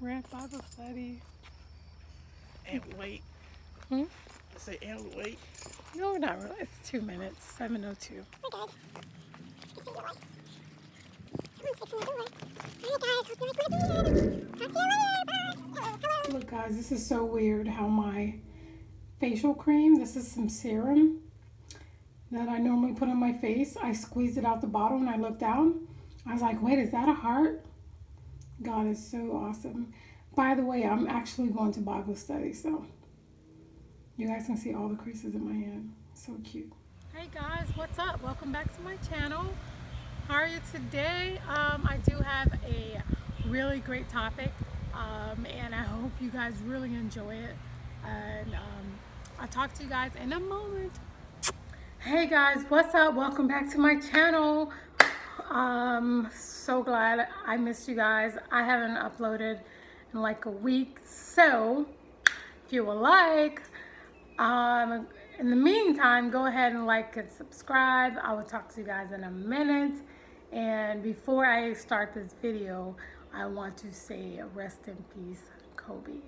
Grant Bible study. And wait. Hmm? I say and wait. No, not really. It's 2 minutes. 7:02. We're good. You can see your life. Someone's fixing the door. Alright guys, hope you like my video. Talk to you later. Bye. Hello. Look, guys, this is so weird how my facial cream, this is some serum that I normally put on my face. I squeezed it out the bottle and I looked down. I was like, wait, is that a heart? God is so awesome. By the way, I'm actually going to Bible study, so you guys can see all the creases in my hand. So cute. Hey guys, what's up? Welcome back to my channel. How are you today? I do have a really great topic, and I hope you guys really enjoy it. And I'll talk to you guys in a moment. Hey guys, what's up? Welcome back to my channel. So glad I missed you guys. I haven't uploaded in like a week, so if you would like, in the meantime, go ahead and like and subscribe. I will talk to you guys in a minute. And before I start this video, I want to say rest in peace, Kobe.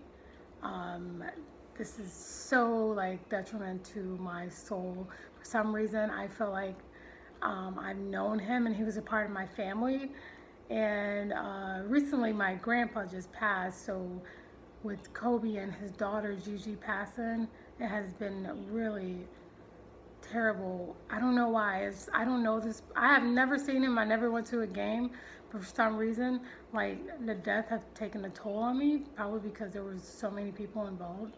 This is so like detriment to my soul. For some reason, I feel like I've known him and he was a part of my family. And recently my grandpa just passed, so with Kobe and his daughter Gigi passing, it has been really terrible. I don't know why. I don't know this. I have never seen him. I never went to a game, but for some reason, like the death have taken a toll on me. Probably because there was so many people involved,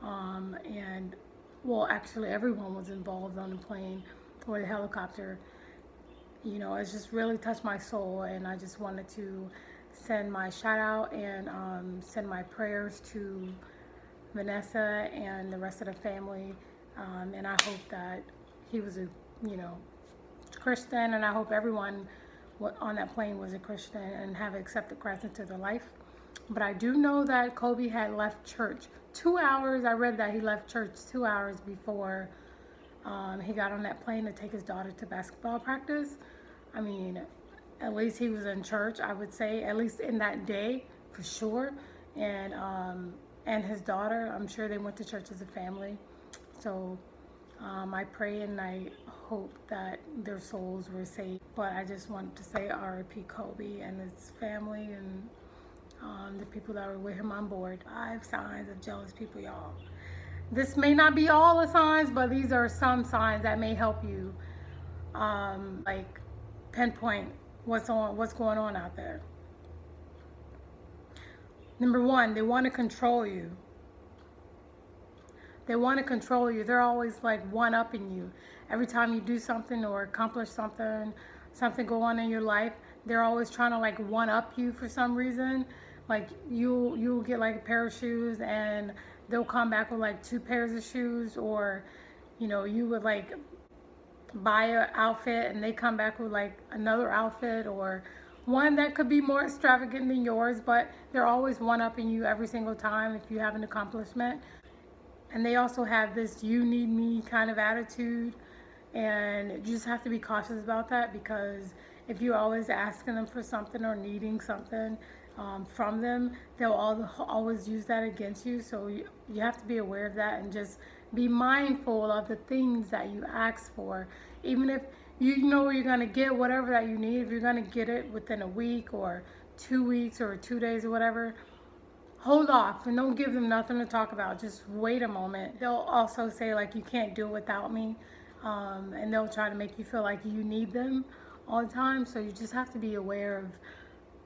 and well, actually everyone was involved on the plane or the helicopter. You know, it's just really touched my soul, and I just wanted to send my shout out and send my prayers to Vanessa and the rest of the family. And I hope that he was a, you know, Christian, and I hope everyone on that plane was a Christian and have accepted Christ into their life. But I do know that Kobe had left church 2 hours. I read that he left church 2 hours before he got on that plane to take his daughter to basketball practice. I mean, at least he was in church, I would say, at least in that day, for sure. And his daughter, I'm sure they went to church as a family. So I pray and I hope that their souls were saved. But I just wanted to say R.I.P. Kobe and his family and the people that were with him on board. 5 signs of jealous people, y'all. This may not be all the signs, but these are some signs that may help you like pinpoint what's going on out there. Number 1, they want to control you. They want to control you. They're always like one-upping you. Every time you do something or accomplish something go on in your life, they're always trying to like one-up you for some reason. Like you'll get like a pair of shoes and they'll come back with like 2 pairs of shoes, or you know, you would like buy an outfit and they come back with like another outfit or one that could be more extravagant than yours, but they're always one-upping you every single time if you have an accomplishment. And they also have this you need me kind of attitude, and you just have to be cautious about that, because if you're always asking them for something or needing something from them, they'll always use that against you. So you have to be aware of that and just be mindful of the things that you ask for. Even if you know you're going to get whatever that you need, if you're going to get it within a week or 2 weeks or 2 days or whatever, hold off and don't give them nothing to talk about. Just wait a moment. They'll also say like, you can't do it without me, and they'll try to make you feel like you need them all the time. So you just have to be aware of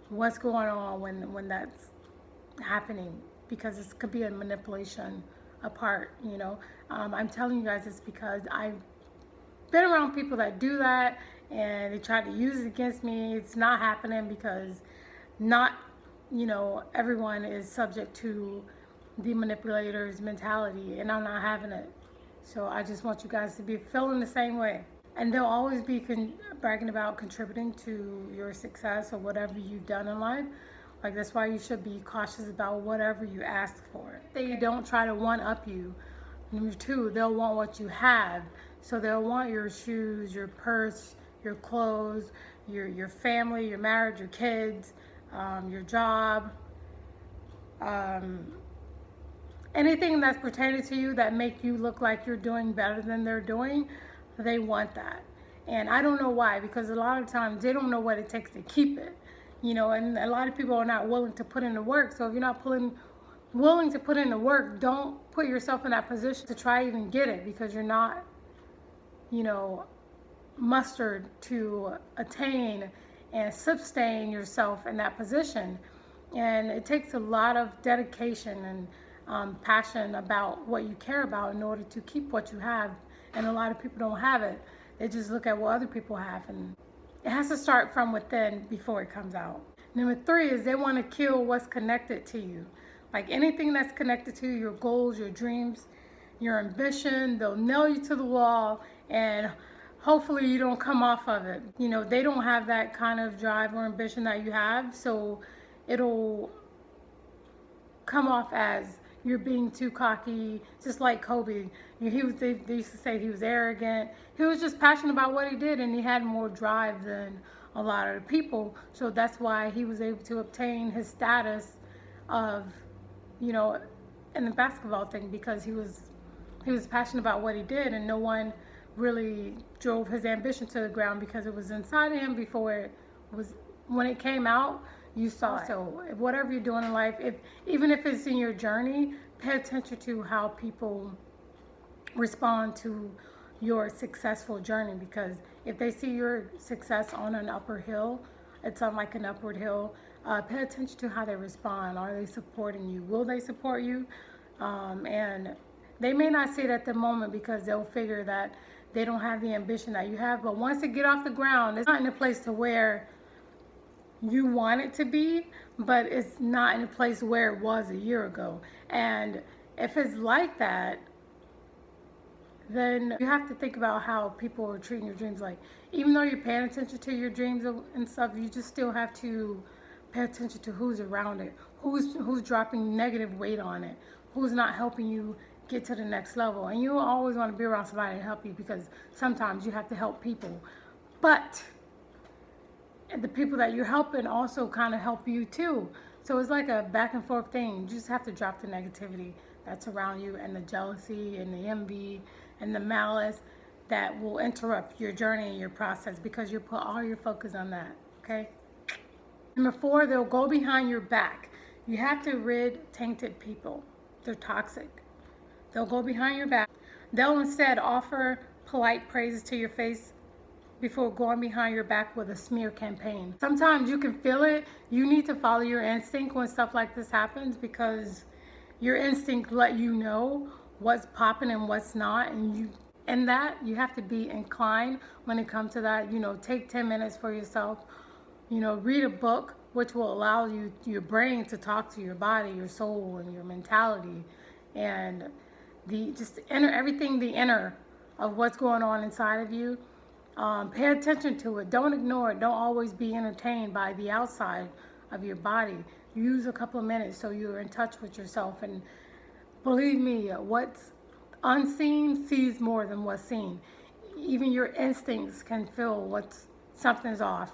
what's going on when that's happening, because it could be a manipulation apart, you know. I'm telling you guys this because I've been around people that do that and they try to use it against me. It's not happening, because not, you know, everyone is subject to the manipulator's mentality, and I'm not having it. So I just want you guys to be feeling the same way. And they'll always be bragging about contributing to your success or whatever you've done in life. Like, that's why you should be cautious about whatever you ask for. They don't try to one-up you. Number 2, they'll want what you have. So they'll want your shoes, your purse, your clothes, your family, your marriage, your kids, your job, um, anything that's pertaining to you that make you look like you're doing better than they're doing, they want that. And I don't know why, because a lot of times they don't know what it takes to keep it, and a lot of people are not willing to put in the work. So if you're not willing to put in the work, don't put yourself in that position to try even get it, because you're not, you know, mustered to attain and sustain yourself in that position. And it takes a lot of dedication and passion about what you care about in order to keep what you have. And a lot of people don't have it. They just look at what other people have, and it has to start from within before it comes out. Number 3 is they want to kill what's connected to you. Like anything that's connected to your goals, your dreams, your ambition, they'll nail you to the wall, and hopefully you don't come off of it. They don't have that kind of drive or ambition that you have, so it'll come off as you're being too cocky, just like Kobe. They used to say he was arrogant. He was just passionate about what he did, and he had more drive than a lot of the people. So that's why he was able to obtain his status of, in the basketball thing, because he was passionate about what he did, and no one really drove his ambition to the ground, because it was inside of him before it was. When it came out, you saw it. So whatever you're doing in life, even if it's in your journey, pay attention to how people respond to your successful journey, because if they see your success on an upper hill, it's on like an upward hill, pay attention to how they respond. Are they supporting you? Will they support you? And they may not see it at the moment, because they'll figure that they don't have the ambition that you have. But once it get off the ground, it's not in a place to where you want it to be, but it's not in a place where it was a year ago. And if it's like that, then you have to think about how people are treating your dreams. Like, even though you're paying attention to your dreams and stuff, you just still have to pay attention to who's around it, who's dropping negative weight on it, who's not helping you get to the next level. And you always want to be around somebody to help you, because sometimes you have to help people, but the people that you're helping also kind of help you too. So it's like a back and forth thing. You just have to drop the negativity that's around you, and the jealousy and the envy and the malice that will interrupt your journey and your process, because you put all your focus on that. Okay. Number 4, they'll go behind your back. You have to rid tainted people. They're toxic. They'll go behind your back. They'll instead offer polite praises to your face before going behind your back with a smear campaign. Sometimes you can feel it. You need to follow your instinct when stuff like this happens, because your instinct let you know what's popping and what's not, and you have to be inclined when it comes to that. Take 10 minutes for yourself. Read a book, which will allow your brain to talk to your body, your soul, and your mentality, and the inner of what's going on inside of you. Pay attention to it. Don't ignore it. Don't always be entertained by the outside of your body. Use a couple of minutes so you're in touch with yourself. And believe me, what's unseen sees more than what's seen. Even your instincts can feel something's off.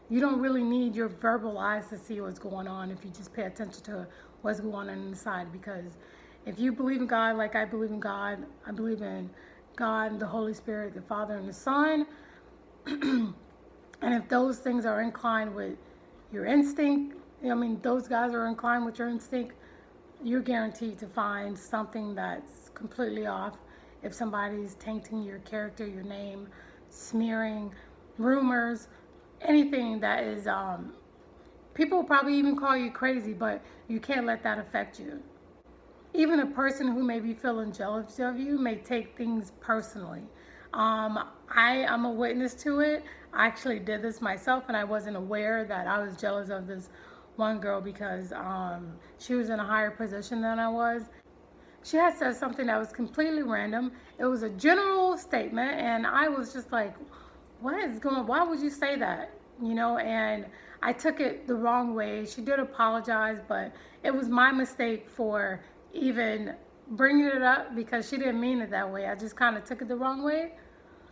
You don't really need your verbal eyes to see what's going on if you just pay attention to what's going on inside. Because if you believe in God like I believe in God, I believe in God and the Holy Spirit, the Father and the Son. And if those things are inclined with your instinct, those guys are inclined with your instinct, you're guaranteed to find something that's completely off. If somebody's tainting your character, your name, smearing, rumors, anything that is, people will probably even call you crazy, but you can't let that affect you. Even a person who may be feeling jealous of you may take things personally. I am a witness to it. I actually did this myself, and I wasn't aware that I was jealous of this one girl, because she was in a higher position than I was. She had said something that was completely random. It was a general statement, and I was just like, why would you say that? And I took it the wrong way. She did apologize, but it was my mistake for even bringing it up, because she didn't mean it that way. I just kind of took it the wrong way,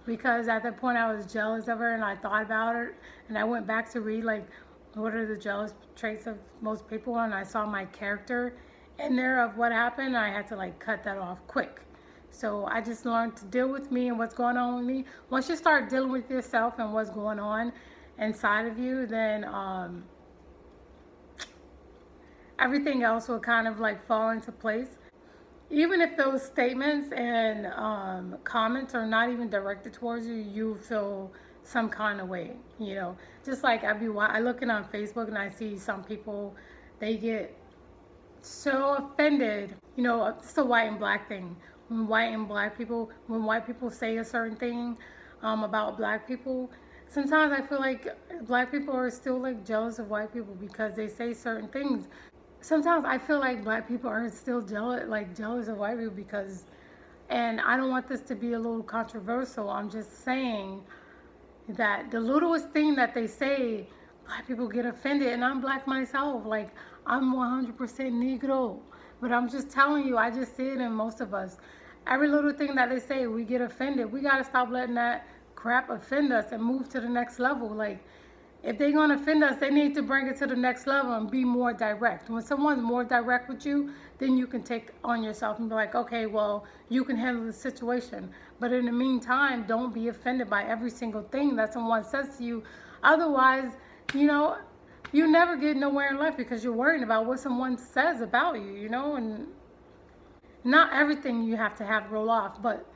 because at that point I was jealous of her, and I thought about it, and I went back to read like what are the jealous traits of most people, and I saw my character in there of what happened, and I had to like cut that off quick. So I just learned to deal with me and what's going on with me. Once you start dealing with yourself and what's going on inside of you, then everything else will kind of like fall into place. Even if those statements and comments are not even directed towards you, you feel some kind of way, you know. Just like I looking on Facebook and I see some people, they get so offended. You know, it's a white and black thing. When white people say a certain thing about black people, sometimes I feel like black people are still like jealous of white people because they say certain things. Sometimes I feel like black people are still jealous of white people because, and I don't want this to be a little controversial. I'm just saying that the littlest thing that they say, black people get offended, and I'm black myself. Like, I'm 100% Negro, but I'm just telling you, I just see it in most of us. Every little thing that they say, we get offended. We gotta stop letting that crap offend us and move to the next level. Like, if they're gonna offend us, they need to bring it to the next level and be more direct. When someone's more direct with you, then you can take on yourself and be like, okay, well, you can handle the situation. But in the meantime, don't be offended by every single thing that someone says to you. Otherwise, you know, you never get nowhere in life because you're worrying about what someone says about you, you know, and not everything you have to have roll off. But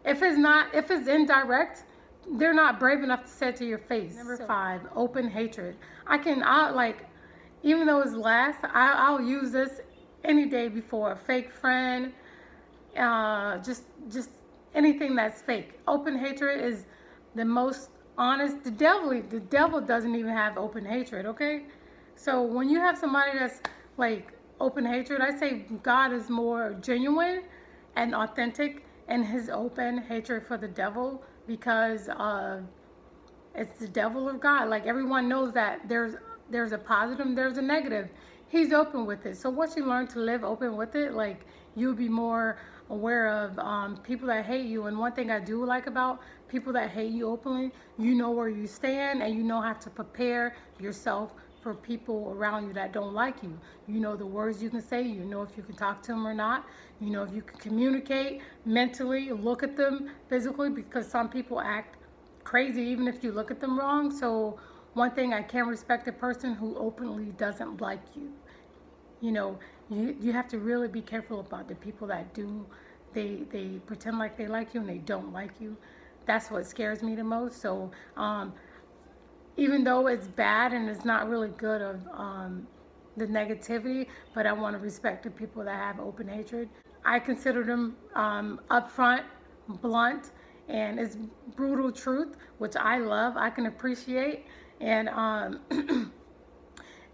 if it's indirect, they're not brave enough to say it to your face. Number 5, open hatred. I like, even though it's last, I'll use this any day before a fake friend, just anything that's fake. Open hatred is the most honest. The devil doesn't even have open hatred, okay? So when you have somebody that's like open hatred, I say God is more genuine and authentic in his open hatred for the devil, because it's the devil of God. Like, everyone knows that there's a positive and there's a negative. He's open with it. So once you learn to live open with it, like, you'll be more aware of people that hate you. And one thing I do like about people that hate you openly, you know where you stand and you know how to prepare yourself for people around you that don't like you. You know the words you can say, you know if you can talk to them or not, you know if you can communicate mentally, look at them physically, because some people act crazy even if you look at them wrong. So one thing, I can't respect a person who openly doesn't like you. You know, you have to really be careful about the people that do, they pretend like they like you and they don't like you. That's what scares me the most. So even though it's bad and it's not really good of the negativity, but I want to respect the people that have open hatred. I consider them upfront, blunt, and it's brutal truth, which I love, I can appreciate, and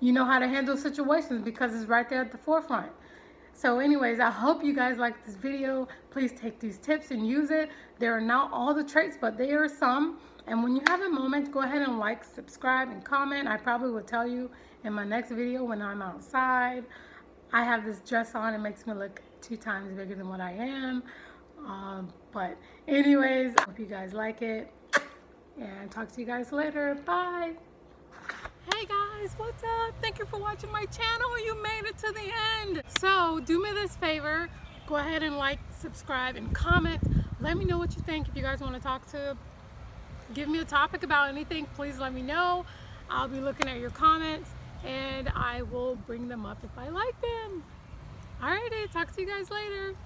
you know how to handle situations because it's right there at the forefront. So anyways, I hope you guys like this video. Please take these tips and use it. There are not all the traits, but there are some. And when you have a moment, go ahead and like, subscribe, and comment. I probably will tell you in my next video when I'm outside. I have this dress on. It makes me look 2 times bigger than what I am. But anyways, I hope you guys like it. And talk to you guys later. Bye. Hey guys, what's up? Thank you for watching my channel. You made it to the end. So do me this favor, go ahead and like, subscribe, and comment. Let me know what you think. If you guys want to give me a topic about anything, please let me know. I'll be looking at your comments and I will bring them up if I like them. Alrighty, talk to you guys later.